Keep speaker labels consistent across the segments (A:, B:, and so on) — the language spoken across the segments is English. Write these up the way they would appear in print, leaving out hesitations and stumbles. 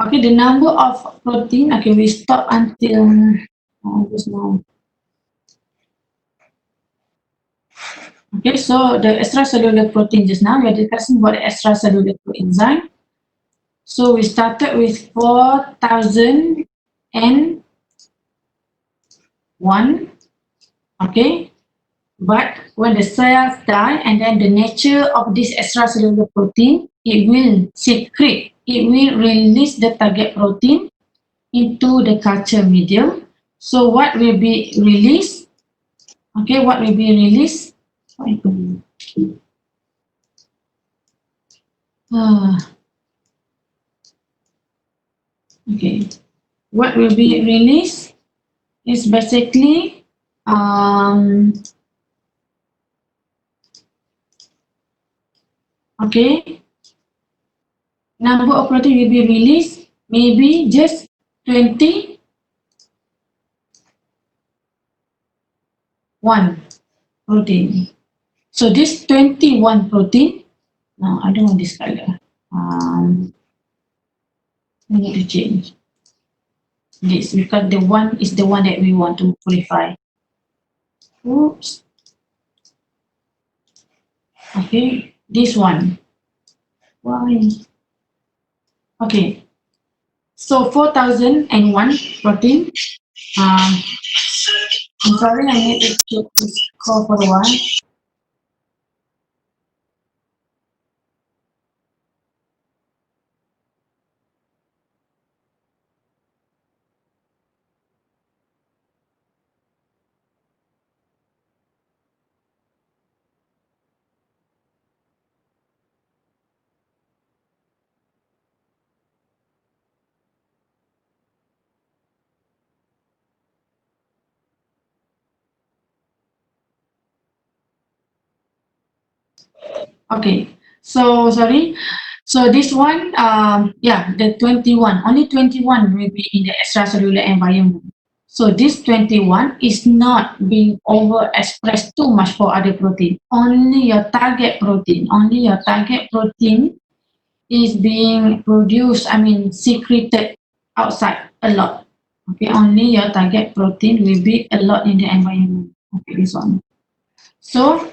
A: Okay, the number of protein, okay, we stop until just now. Okay, so the extracellular protein just now, we are discussing about the extracellular enzyme. So we started with 4,001, okay, but when the cells die and then the nature of this extracellular protein, it will secrete, it will release the target protein into the culture medium. So what will be released? Okay, what will be released? Okay, what will be released is basically okay, number of protein will be released, maybe just 21 protein. So this 21 protein, no, I don't want this color. I need to change this because the one is the one that we want to purify. Oops. Okay, this one. Why? Okay. So 4,001 protein. I'm sorry, I need to call for one. Okay, so sorry. So this one, yeah, the 21, only 21 will be in the extracellular environment. So this 21 is not being overexpressed too much for other protein. Only your target protein is being produced, I mean, secreted outside a lot. Okay, only your target protein will be a lot in the environment. Okay, this one. So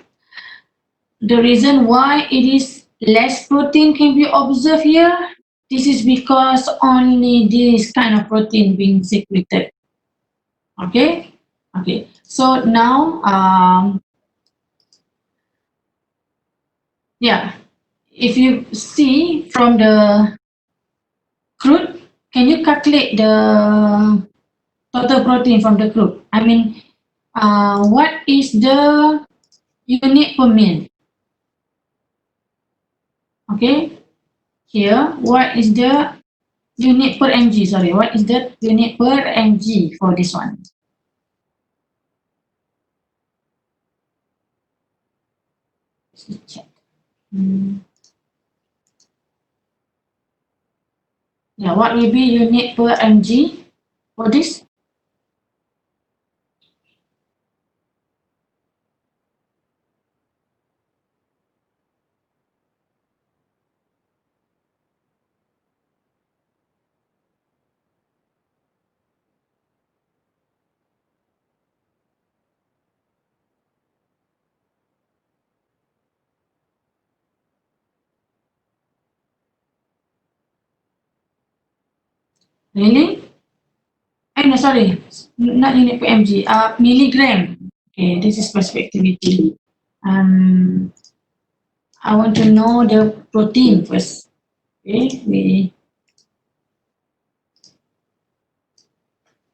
A: the reason why it is less protein can be observed here, this is because only this kind of protein being secreted. Okay, okay. So now, yeah, if you see from the crude, can you calculate the total protein from the crude? I mean, what is the unit per mil? Okay, here, what is the unit per mg? Sorry, what is the unit per mg for this one? Let's check. Yeah, what will be unit per mg for this? Really? No, sorry, not unit per mg. Milligram. Okay, this is perspectivity. I want to know the protein first. Okay,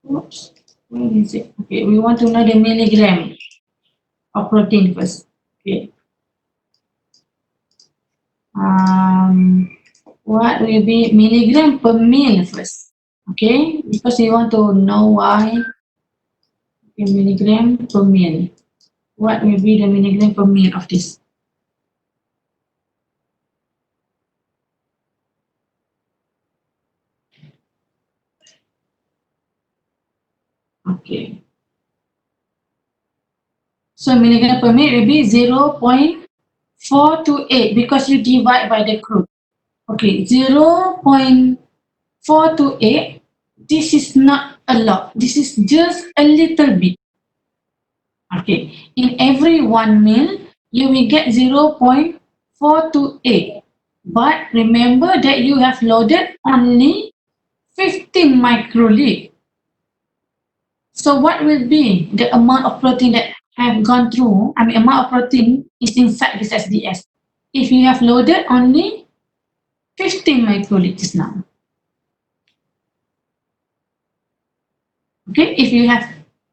A: oops, where is it? Okay, we want to know the milligram of protein first. Okay. What will be milligram per mil first? Okay, because we want to know why. Okay, milligram per mil. What will be the milligram per mil of this? Okay. So milligram per mil will be 0.428 because you divide by the crude. Okay, 0.428 4 to 8, this is not a lot. This is just a little bit. Okay, in every 1 mil, you will get 0.4 to 8. But remember that you have loaded only 15 microliter. So what will be the amount of protein that have gone through, amount of protein is inside this SDS. If you have loaded only 15 microliters now. Okay, if you have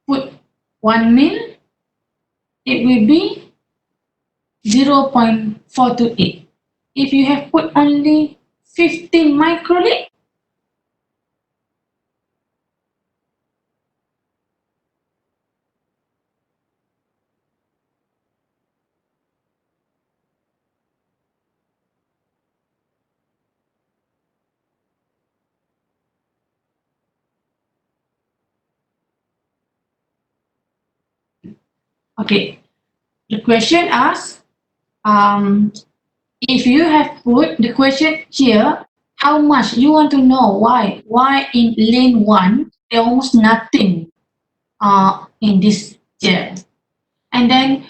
A: put 1 mil, it will be 0.4 to 8. If you have put only 15 microliter, okay, the question asks, if you have put the question here, how much you want to know why in lane 1 there almost nothing in this chair, and then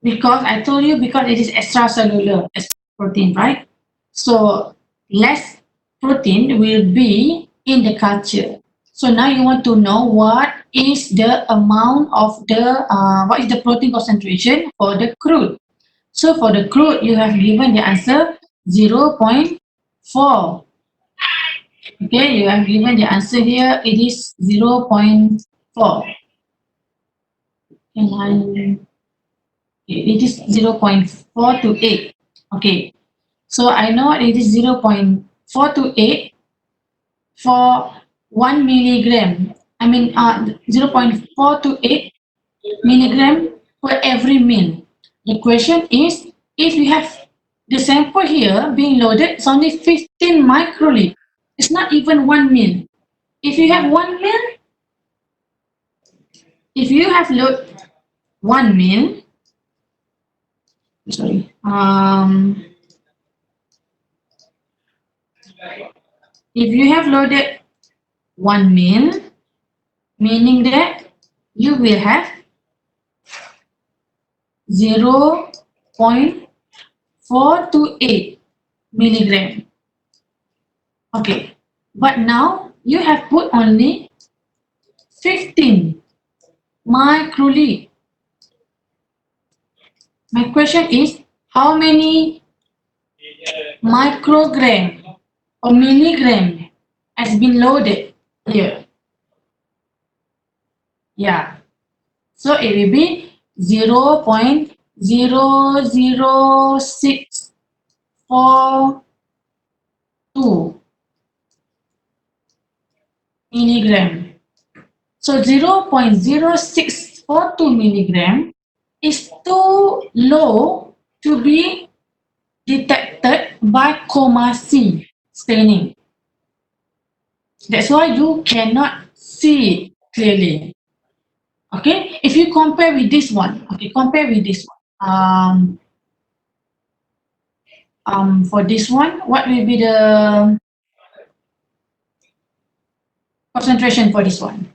A: because I told you because it is extracellular protein, right? So less protein will be in the culture. So now you want to know what is the amount of the what is the protein concentration for the crude. So for the crude, you have given the answer 0.4. Okay, you have given the answer here. It is 0.4. And it is 0.4 to 8. Okay, so I know it is 0.4 to 8 for 1 milligram. 0.4 to 8 milligram per every meal. The question is, if you have the sample here being loaded, it's only 15 microliter. It's not even 1 mil. If you have 1 mil, if you have load 1 mil, sorry, if you have loaded 1 mil, meaning that you will have 0.4 to 8 milligram. Okay, but now you have put only 15 microliter. My question is, how many microgram or milligram has been loaded here? Yeah, so it will be 0.00642 milligram. So 0.0642 milligram is too low to be detected by coma C staining. That's why you cannot see it clearly. Okay, if you compare with this one, compare with this one. For this one, what will be the concentration for this one?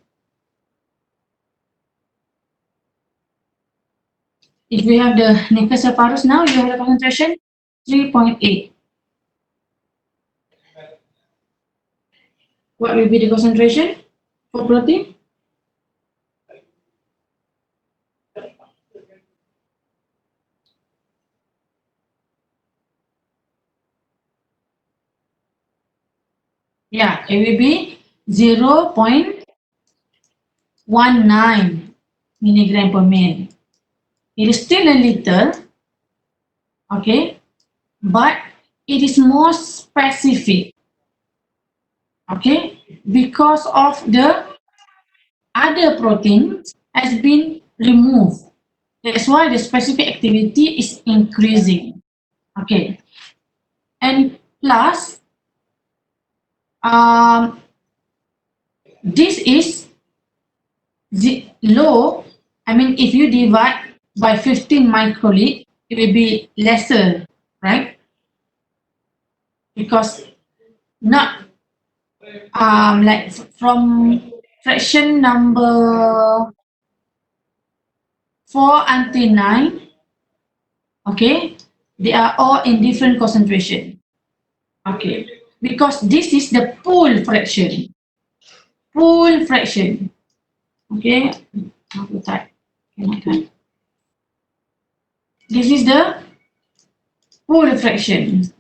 A: If we have the Nicocephalus now, you have the concentration 3.8. What will be the concentration for protein? Yeah, it will be 0.19 milligram per mil. It is still a little, okay, but it is more specific, okay, because of the other proteins has been removed. That's why the specific activity is increasing, okay. And plus, this is low. If you divide by 15 microliter, it will be lesser, right? Because not like from fraction number 4 until 9, okay, they are all in different concentration. Okay, because this is the pool fraction. Pool fraction. Okay, how to type? Cannot type. This is the pool fraction.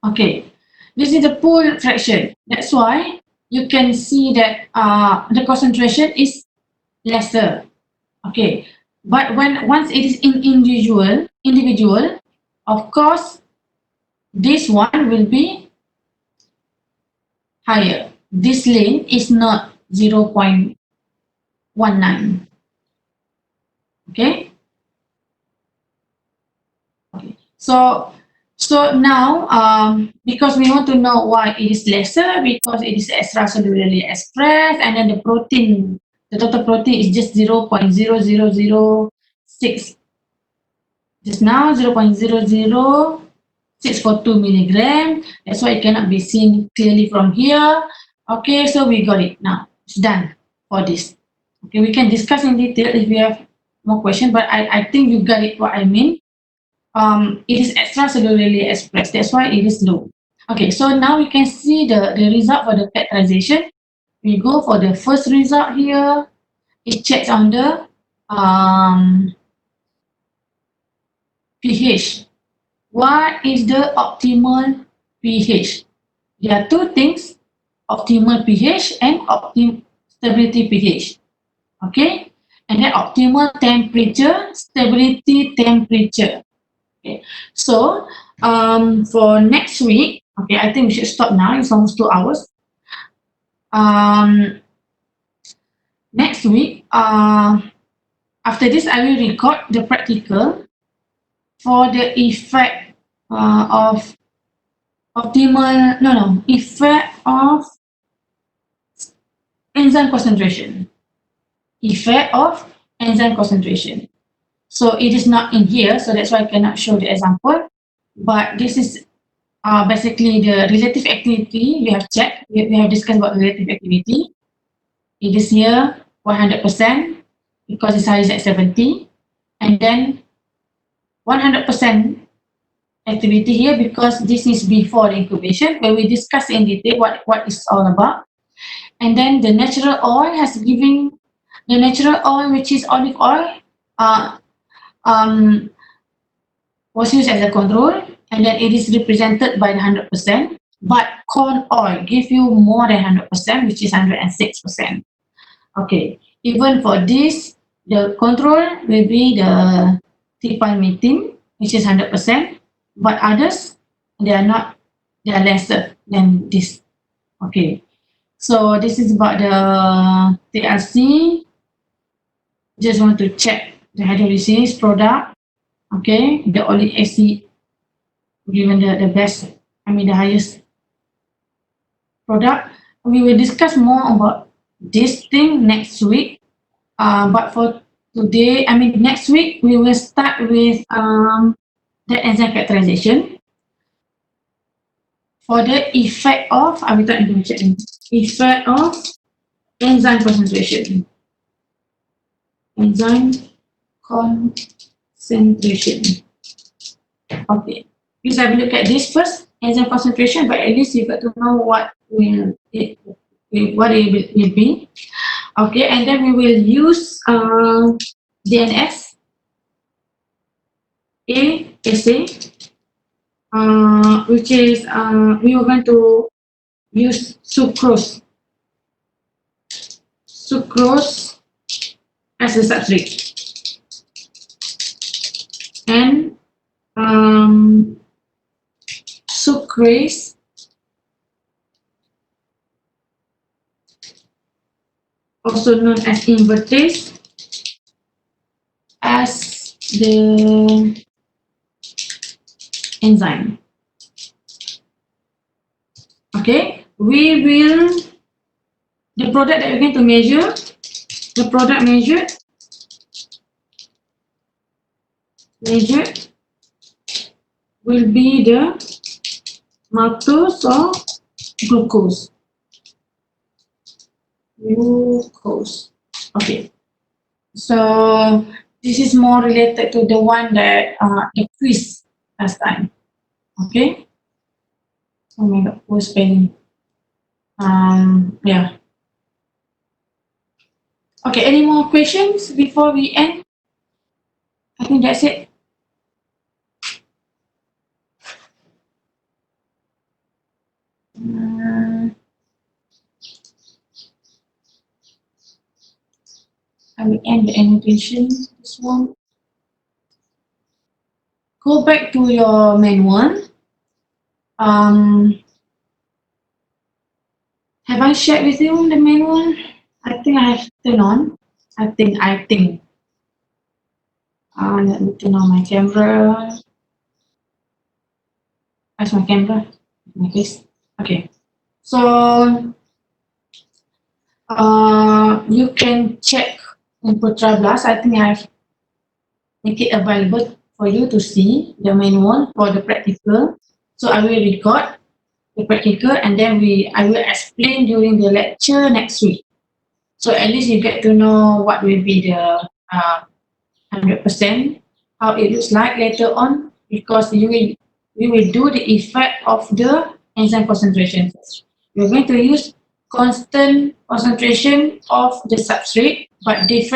A: Okay, this is the pool fraction. That's why you can see that the concentration is lesser. Okay, but once it is in individual, of course, this one will be higher. This lane is not 0.19. Okay. Okay. So now, because we want to know why it is lesser, because it is extracellularly expressed, and then the protein, the total protein is just 0.0006. Just now, 0.000642 milligram. That's why it cannot be seen clearly from here. Okay, so we got it now. It's done for this. Okay, we can discuss in detail if you have more questions, but I think you got it what I mean. It is extracellularly expressed. That's why it is low. Okay, so now we can see the result for the factorization. We go for the first result here. It checks on the pH. What is the optimal pH? There are two things, optimal pH and optimal stability pH. Okay, and then optimal temperature, stability temperature. Okay, so for next week, okay, I think we should stop now. It's almost 2 hours. Next week, after this, I will record the practical for the effect of optimal, no, effect of enzyme concentration. Effect of enzyme concentration. So it is not in here, so that's why I cannot show the example. But this is basically the relative activity we have checked. We have discussed about relative activity. It is here 100% because the size is at 70, and then 100% activity here because this is before the incubation, where we discuss in detail what it's all about. And then the natural oil has given the natural oil, which is olive oil, was used as a control, and then it is represented by the 100%. But corn oil give you more than 100%, which is 106%. Okay, even for this, the control will be the tipalmitin, which is 100%, but others, they are not, they are lesser than this. Okay, so this is about the TRC. Just want to check the hydrolysis product. Okay, the oleic acid given the best, the highest product. We will discuss more about this thing next week. But for today, next week, we will start with the enzyme characterization. For the effect of, I will try to check effect of enzyme concentration. Enzyme concentration. Okay, please have a look at this first, enzyme concentration, but at least you got to know what it will be. Okay, and then we will use DNS, assay, which is we are going to use sucrose as a substrate, and sucrase also known as invertase as the enzyme. Okay, we will, the product that we're going to measure, the product measured measured will be the maltose or glucose. Glucose. Okay. So this is more related to the one that the quiz last time. Okay. Oh my god, poor spelling. Yeah. Okay, any more questions before we end? I think that's it. I will end the annotation. This one. Go back to your main one. Have I shared with you the main one? I think I have turned on. I think. Let me turn on my camera. Where's my camera? My face. Okay. So you can check in Putra Blast. I think I've make it available for you to see the main one for the practical. So I will record the practical and then I will explain during the lecture next week. So at least you get to know what will be the 100% how it looks like later on, because you will do the effect of the enzyme concentration. You're going to use constant concentration of the substrate but different